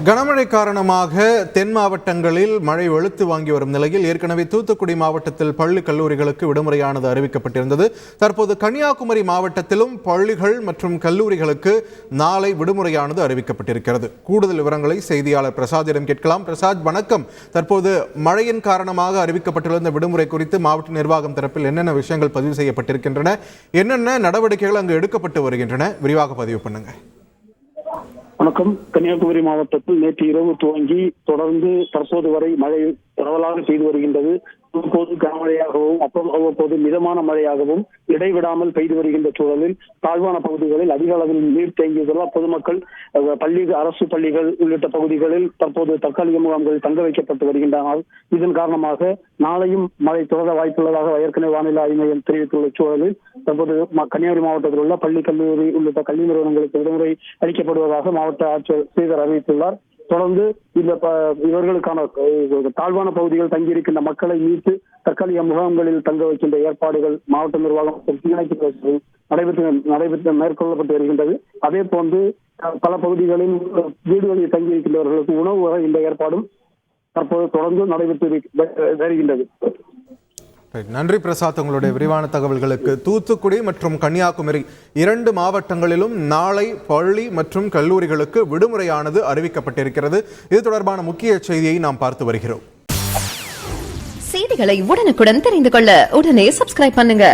கனமழை காரணமாக தென் மாவட்டங்களில் மழை வெளுத்து வாங்கி வரும் நிலையில் ஏற்கனவே தூத்துக்குடி மாவட்டத்தில் பள்ளி கல்லூரிகளுக்கு விடுமுறையானது அறிவிக்கப்பட்டிருந்தது. தற்போது கன்னியாகுமரி மாவட்டத்திலும் பள்ளிகள் மற்றும் கல்லூரிகளுக்கு நாளை விடுமுறையானது அறிவிக்கப்பட்டிருக்கிறது. கூடுதல் விவரங்களை செய்தியாளர் பிரசாத்திடம் கேட்கலாம். பிரசாத், வணக்கம். தற்போது மழையின் காரணமாக அறிவிக்கப்பட்டுள்ள இந்த விடுமுறை குறித்து மாவட்ட நிர்வாகம் தரப்பில் என்னென்ன விஷயங்கள் பதிவு செய்யப்பட்டிருக்கின்றன, என்னென்ன நடவடிக்கைகள் அங்கு எடுக்கப்பட்டு வருகின்றன, விரிவாக பதிவு பண்ணுங்க. வணக்கம். கன்னியாகுமரி மாவட்டத்தில் நேற்று இரவு துவங்கி தொடர்ந்து தற்போது வரை மழை பரவலாக பெய்து வருகின்றது. அவ்வப்போது கனமழையாகவும் அவ்வப்போது மிதமான மழையாகவும் இடைவிடாமல் பெய்து வருகின்ற சூழலில் தாழ்வான பகுதிகளில் அதிக அளவில் நீர் தேங்கியதால் பொதுமக்கள் அரசு பள்ளிகள் உள்ளிட்ட பகுதிகளில் தற்போது தற்காலிக முகாம்களில் தங்க வைக்கப்பட்டு வருகின்றனர். இதன் காரணமாக நாளையும் மழை தொடர வாய்ப்புள்ளதாக ஏற்கனவே வானிலை ஆய்வு மையம் தெரிவித்துள்ள சூழலில் தற்போது கன்னியாகுமரி மாவட்டத்தில் உள்ள பள்ளி கல்லூரி உள்ளிட்ட கல்வி நிறுவனங்களுக்கு விடுமுறை அளிக்கப்படுவதாக மாவட்ட ஆட்சியர் ஸ்ரீதர் அறிவித்துள்ளார். தொடர்ந்து இவர்களுக்கான தாழ்வான பகுதிகள் தங்கியிருக்கின்ற மக்களை மீட்டு தற்காலிக முகாம்களில் தங்க வைக்கின்ற ஏற்பாடுகள் மாவட்ட நிர்வாகம் நடைபெற்று மேற்கொள்ளப்பட்டு வருகின்றது. அதே போன்று பல பகுதிகளில் வீடுகளில் தங்கியிருக்கின்றவர்களுக்கு உணவு வர இந்த ஏற்பாடும் தற்போது தொடர்ந்து நடைபெற்று வருகின்றது. நன்றி பிரசாத், உங்களுடைய விரிவான தகவல்களுக்கு. தூத்துக்குடி மற்றும் கன்னியாகுமரி 2 மாவட்டங்களிலும் நாளை பள்ளி மற்றும் கல்லூரிகளுக்கு விடுமுறையானது அறிவிக்கப்பட்டிருக்கிறது. இது தொடர்பான முக்கிய செய்தியை நாம் பார்த்து வருகிறோம். செய்திகளை உடனுக்குடன் தெரிந்து கொள்ள உடனே சப்ஸ்கிரைப் பண்ணுங்க.